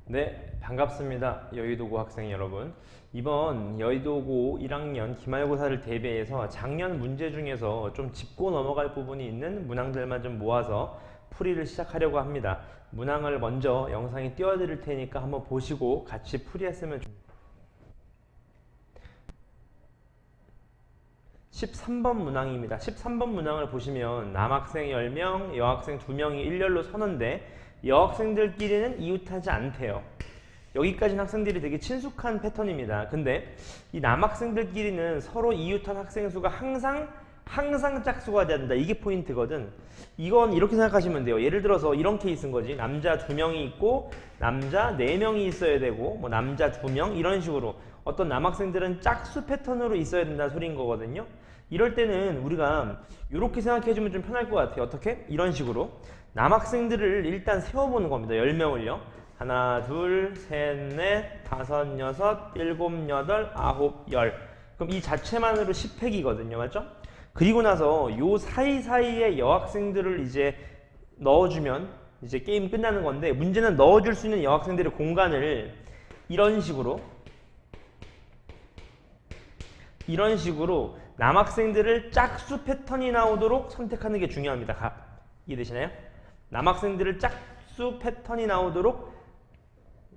네, 반갑습니다. 여의도고 학생 여러분. 이번 여의도고 1학년 기말고사를 대비해서 작년 문제 중에서 좀 짚고 넘어갈 부분이 있는 문항들만 좀 모아서 풀이를 시작하려고 합니다. 문항을 먼저 영상에 띄워드릴 테니까 한번 보시고 같이 풀이했으면 좋겠습니다. 13번 문항입니다. 13번 문항을 보시면 남학생 10명, 여학생 2명이 일렬로 서는데 여학생들끼리는 이웃하지 않대요. 여기까지는 학생들이 되게 친숙한 패턴입니다. 근데 이 남학생들끼리는 서로 이웃한 학생 수가 항상 짝수가 된다. 이게 포인트거든. 이건 이렇게 생각하시면 돼요. 예를 들어서 이런 케이스인 거지. 남자 2명이 있고 남자 4명이 있어야 되고 뭐 남자 2명 이런 식으로 어떤 남학생들은 짝수 패턴으로 있어야 된다는 소리인 거거든요. 이럴 때는 우리가 이렇게 생각해주면 좀 편할 것 같아요. 어떻게? 이런 식으로 남학생들을 일단 세워보는 겁니다. 10명을요. 하나, 둘, 셋, 넷, 다섯, 여섯, 일곱, 여덟, 아홉, 열. 그럼 이 자체만으로 10획이거든요. 맞죠? 그리고 나서 요 사이사이에 여학생들을 이제 넣어주면 이제 게임 끝나는 건데, 문제는 넣어줄 수 있는 여학생들의 공간을 이런 식으로 남학생들을 짝수 패턴이 나오도록 선택하는 게 중요합니다. 이해되시나요? 남학생들을 짝수 패턴이 나오도록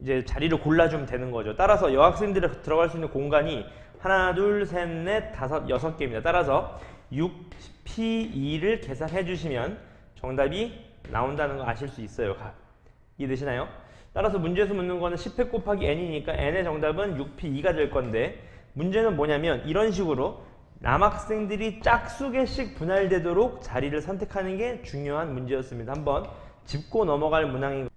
이제 자리를 골라주면 되는 거죠. 따라서 여학생들이 들어갈 수 있는 공간이 하나, 둘, 셋, 넷, 다섯, 6개입니다. 따라서 6P2를 계산해 주시면 정답이 나온다는 거 아실 수 있어요. 이해되시나요? 따라서 문제에서 묻는 거는 10회 곱하기 n이니까 n의 정답은 6P2가 될 건데, 문제는 뭐냐면 이런 식으로 남학생들이 짝수 개씩 분할되도록 자리를 선택하는 게 중요한 문제였습니다. 한번 짚고 넘어갈 문항인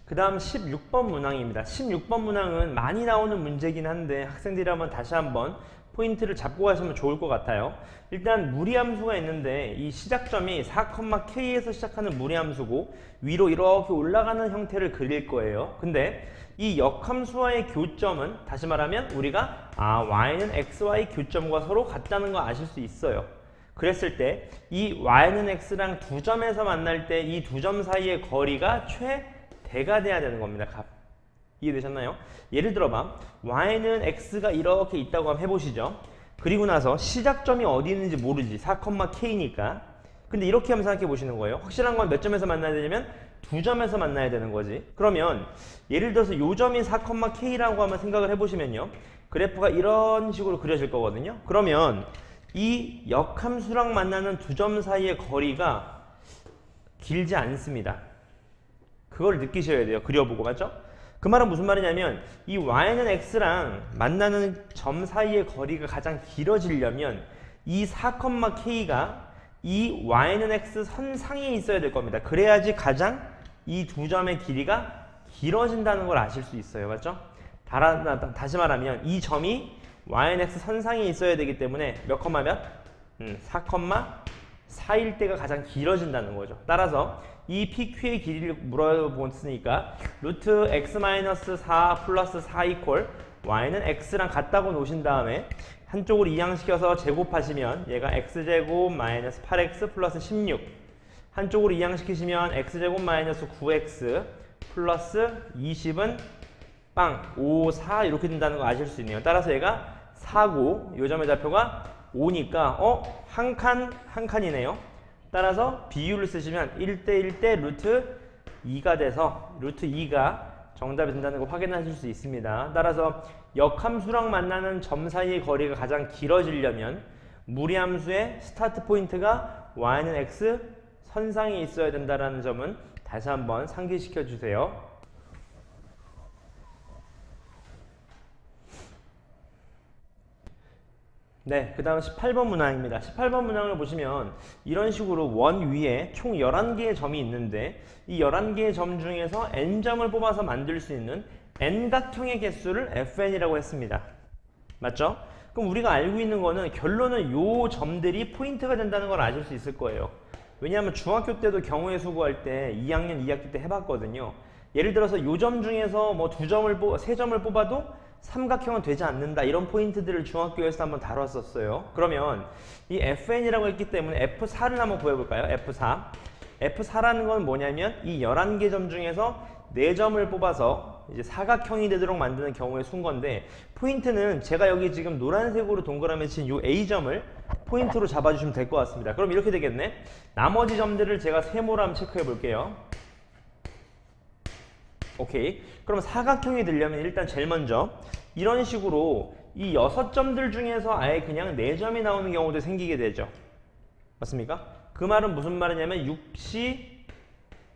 그 다음 16번 문항입니다. 16번 문항은 많이 나오는 문제긴 한데 학생들이 다시 한번 포인트를 잡고 가시면 좋을 것 같아요. 일단 무리함수가 있는데 이 시작점이 4,k에서 시작하는 무리함수고 위로 이렇게 올라가는 형태를 그릴 거예요. 근데 이 역함수와의 교점은 다시 말하면 우리가 y는 xy 교점과 서로 같다는 거 아실 수 있어요. 그랬을 때 이 y는 x랑 두 점에서 만날 때 이 두 점 사이의 거리가 최대가 돼야 되는 겁니다. 이해되셨나요? 예를 들어봐 y는 x가 이렇게 있다고 한번 해보시죠. 그리고 나서 시작점이 어디 있는지 모르지. 4,k니까. 근데 이렇게 한번 생각해 보시는 거예요. 확실한 건 몇 점에서 만나야 되냐면 두 점에서 만나야 되는 거지. 그러면 예를 들어서 요 점이 4,k라고 한번 생각을 해보시면요. 그래프가 이런 식으로 그려질 거거든요. 그러면 이 역함수랑 만나는 두 점 사이의 거리가 길지 않습니다. 그걸 느끼셔야 돼요. 그려보고. 맞죠? 그 말은 무슨 말이냐면 이 y는 x랑 만나는 점 사이의 거리가 가장 길어지려면 이 4,k가 이 y는 x 선상에 있어야 될 겁니다. 그래야지 가장 이 두 점의 길이가 길어진다는 걸 아실 수 있어요. 맞죠? 다시 말하면 이 점이 y는 x 선상에 있어야 되기 때문에 몇 컴마 몇? 4,4일 때가 가장 길어진다는 거죠. 따라서 이 PQ의 길이를 물어봤으니까 루트 x-4 플러스 4 이퀄 y는 x랑 같다고 놓으신 다음에 한쪽으로 이항시켜서 제곱하시면 얘가 x제곱 마이너스 8x 플러스 16, 한쪽으로 이항시키시면 x제곱 마이너스 9x 플러스 20은 빵 5, 4 이렇게 된다는 거 아실 수 있네요. 따라서 얘가 4고 요 점의 좌표가 5니까 한 칸이네요. 따라서 비율을 쓰시면 1대1대 루트 2가 돼서 루트 2가 정답이 된다는 걸 확인하실 수 있습니다. 따라서 역함수랑 만나는 점 사이의 거리가 가장 길어지려면 무리함수의 스타트 포인트가 y는 x 선상에 있어야 된다는 점은 다시 한번 상기시켜 주세요. 네, 그 다음 18번 문항입니다. 18번 문항을 보시면 이런 식으로 원 위에 총 11개의 점이 있는데 이 11개의 점 중에서 n점을 뽑아서 만들 수 있는 n각형의 개수를 fn이라고 했습니다. 맞죠? 그럼 우리가 알고 있는 거는 결론은 요 점들이 포인트가 된다는 걸 아실 수 있을 거예요. 왜냐하면 중학교 때도 경우의 수 구할 때 2학년 2학기 때 해봤거든요. 예를 들어서 요 점 중에서 뭐 세 점을 뽑아도 삼각형은 되지 않는다. 이런 포인트들을 중학교에서 한번 다뤘었어요. 그러면 이 fn이라고 했기 때문에 f4를 한번 구해볼까요? f4. f4라는 건 뭐냐면 이 11개 점 중에서 4점을 뽑아서 이제 사각형이 되도록 만드는 경우에 순 건데, 포인트는 제가 여기 지금 노란색으로 동그라미 친 이 A점을 포인트로 잡아주시면 될 것 같습니다. 그럼 이렇게 되겠네. 나머지 점들을 제가 세모로 한번 체크해 볼게요. 오케이. 그럼 사각형이 되려면 일단 제일 먼저 이런 식으로 이 6점들 중에서 아예 그냥 4점이 나오는 경우도 생기게 되죠. 맞습니까? 그 말은 무슨 말이냐면 6시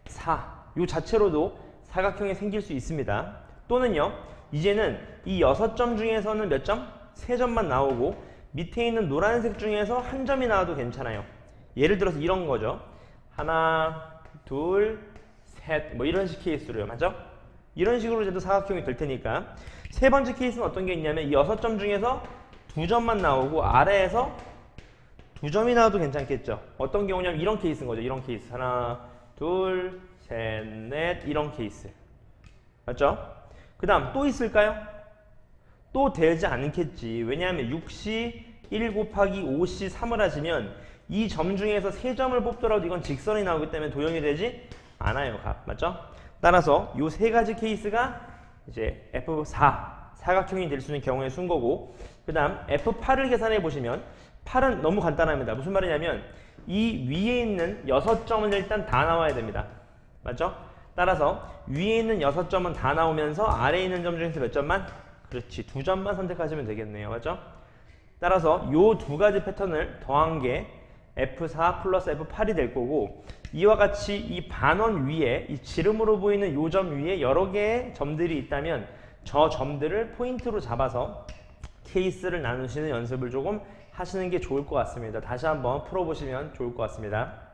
4. 이 자체로도 사각형이 생길 수 있습니다. 또는요, 이제는 이 6점 중에서는 몇 점? 3점만 나오고 밑에 있는 노란색 중에서 1점이 나와도 괜찮아요. 예를 들어서 이런 거죠. 하나, 둘, 셋, 뭐 이런 식 케이스로요. 맞죠? 이런 식으로 해도 사각형이 될 테니까. 세 번째 케이스는 어떤 게 있냐면 이 6점 중에서 2점만 나오고 아래에서 2점이 나와도 괜찮겠죠. 어떤 경우냐면 이런 케이스인 거죠. 이런 케이스. 하나, 둘, 셋, 넷, 이런 케이스. 맞죠? 그 다음 또 있을까요? 또 되지 않겠지. 왜냐하면 6시 1 곱하기 5시 3을 하시면 이 점 중에서 3점을 뽑더라도 이건 직선이 나오기 때문에 도형이 되지 않아요. 값. 맞죠? 따라서 이 세 가지 케이스가 이제 F4 사각형이 될 수 있는 경우에 순 거고, 그 다음 F8을 계산해 보시면 8은 너무 간단합니다. 무슨 말이냐면 이 위에 있는 6점은 일단 다 나와야 됩니다. 맞죠? 따라서 위에 있는 6점은 다 나오면서 아래에 있는 점 중에서 몇 점만? 그렇지, 2점만 선택하시면 되겠네요. 맞죠? 따라서 이 두 가지 패턴을 더한 게 F4 플러스 F8이 될 거고, 이와 같이 이 반원 위에 이 지름으로 보이는 이 점 위에 여러 개의 점들이 있다면 저 점들을 포인트로 잡아서 케이스를 나누시는 연습을 조금 하시는 게 좋을 것 같습니다. 다시 한번 풀어보시면 좋을 것 같습니다.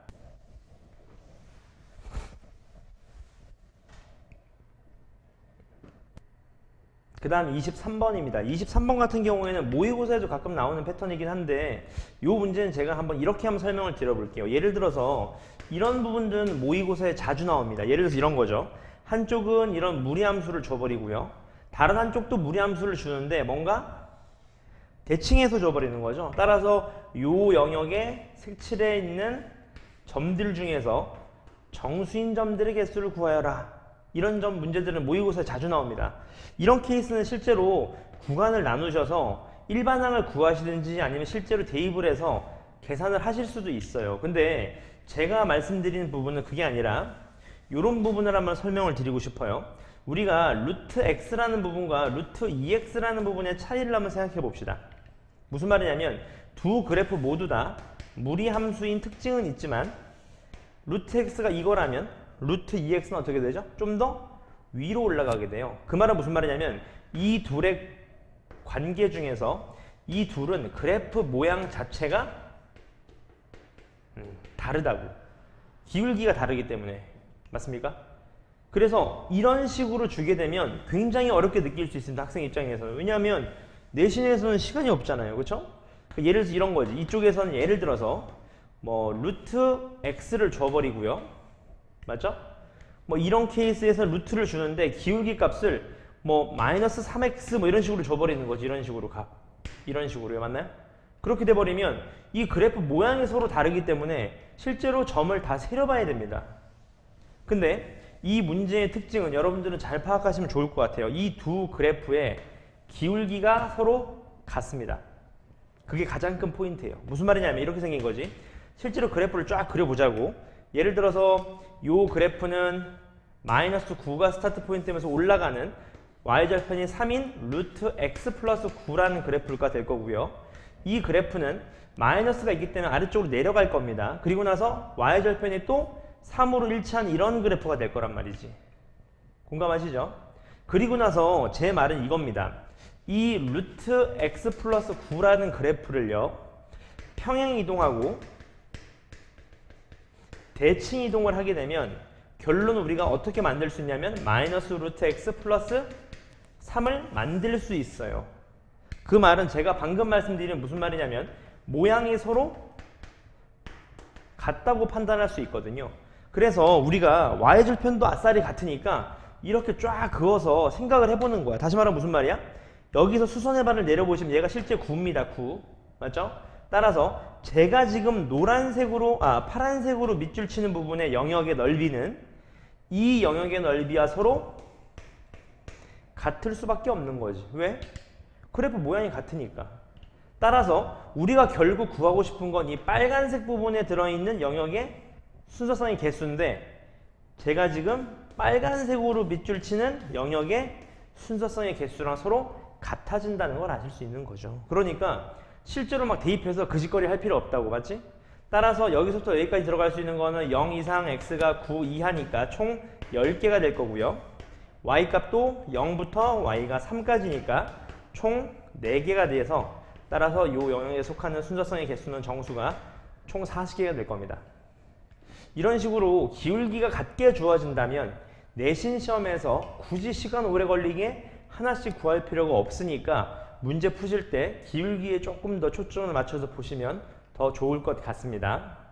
그 다음 23번입니다. 23번 같은 경우에는 모의고사에도 가끔 나오는 패턴이긴 한데, 이 문제는 제가 한번 이렇게 한번 설명을 드려볼게요. 예를 들어서 이런 부분들은 모의고사에 자주 나옵니다. 예를 들어서 이런 거죠. 한쪽은 이런 무리함수를 줘버리고요. 다른 한쪽도 무리함수를 주는데 뭔가 대칭해서 줘버리는 거죠. 따라서 이 영역에 색칠해 있는 점들 중에서 정수인 점들의 개수를 구하여라. 이런 점 문제들은 모의고사에 자주 나옵니다. 이런 케이스는 실제로 구간을 나누셔서 일반항을 구하시든지 아니면 실제로 대입을 해서 계산을 하실 수도 있어요. 근데 제가 말씀드리는 부분은 그게 아니라 이런 부분을 한번 설명을 드리고 싶어요. 우리가 루트 x라는 부분과 루트 2x라는 부분의 차이를 한번 생각해 봅시다. 무슨 말이냐면 두 그래프 모두 다 무리함수인 특징은 있지만 루트 x가 이거라면 루트 2x는 어떻게 되죠? 좀 더 위로 올라가게 돼요. 그 말은 무슨 말이냐면 이 둘의 관계 중에서 이 둘은 그래프 모양 자체가 다르다고. 기울기가 다르기 때문에. 맞습니까? 그래서 이런 식으로 주게 되면 굉장히 어렵게 느낄 수 있습니다. 학생 입장에서는. 왜냐하면 내신에서는 시간이 없잖아요. 그렇죠? 예를 들어서 이런 거지. 이쪽에서는 예를 들어서 뭐 루트 x를 줘버리고요. 맞죠? 뭐 이런 케이스에서 루트를 주는데 기울기 값을 뭐 마이너스 3x 뭐 이런 식으로 줘버리는 거지. 이런 식으로 값. 이런 식으로요. 맞나요? 그렇게 돼버리면 이 그래프 모양이 서로 다르기 때문에 실제로 점을 다 세려봐야 됩니다. 근데 이 문제의 특징은 여러분들은 잘 파악하시면 좋을 것 같아요. 이 두 그래프의 기울기가 서로 같습니다. 그게 가장 큰 포인트예요. 무슨 말이냐면 이렇게 생긴 거지. 실제로 그래프를 쫙 그려보자고. 예를 들어서 이 그래프는 마이너스 9가 스타트 포인트면서 올라가는 y절편이 3인 루트 x 플러스 9라는 그래프가 될 거고요. 이 그래프는 마이너스가 있기 때문에 아래쪽으로 내려갈 겁니다. 그리고 나서 y절편이 또 3으로 일치한 이런 그래프가 될 거란 말이지. 공감하시죠? 그리고 나서 제 말은 이겁니다. 이 루트 x 플러스 9라는 그래프를요, 평행 이동하고 대칭 이동을 하게 되면 결론은 우리가 어떻게 만들 수 있냐면 마이너스 루트 x 플러스 3을 만들 수 있어요. 그 말은 제가 방금 말씀드린 무슨 말이냐면 모양이 서로 같다고 판단할 수 있거든요. 그래서 우리가 y절편도 아싸리 같으니까 이렇게 쫙 그어서 생각을 해보는 거야. 다시 말하면 무슨 말이야? 여기서 수선의 반을 내려보시면 얘가 실제 9입니다. 9. 맞죠? 따라서 제가 지금 파란색으로 밑줄 치는 부분의 영역의 넓이는 이 영역의 넓이와 서로 같을 수밖에 없는 거지. 왜? 그래프 모양이 같으니까. 따라서 우리가 결국 구하고 싶은 건 이 빨간색 부분에 들어있는 영역의 순서성의 개수인데 제가 지금 빨간색으로 밑줄 치는 영역의 순서성의 개수랑 서로 같아진다는 걸 아실 수 있는 거죠. 그러니까 실제로 막 대입해서 그 짓거리 할 필요 없다고, 맞지? 따라서 여기서부터 여기까지 들어갈 수 있는 거는 0 이상 x가 9 이하니까 총 10개가 될 거고요. y 값도 0부터 y가 3까지니까 총 4개가 돼서 따라서 이 영역에 속하는 순서성의 개수는 정수가 총 40개가 될 겁니다. 이런 식으로 기울기가 같게 주어진다면 내신 시험에서 굳이 시간 오래 걸리게 하나씩 구할 필요가 없으니까 문제 푸실 때 기울기에 조금 더 초점을 맞춰서 보시면 더 좋을 것 같습니다.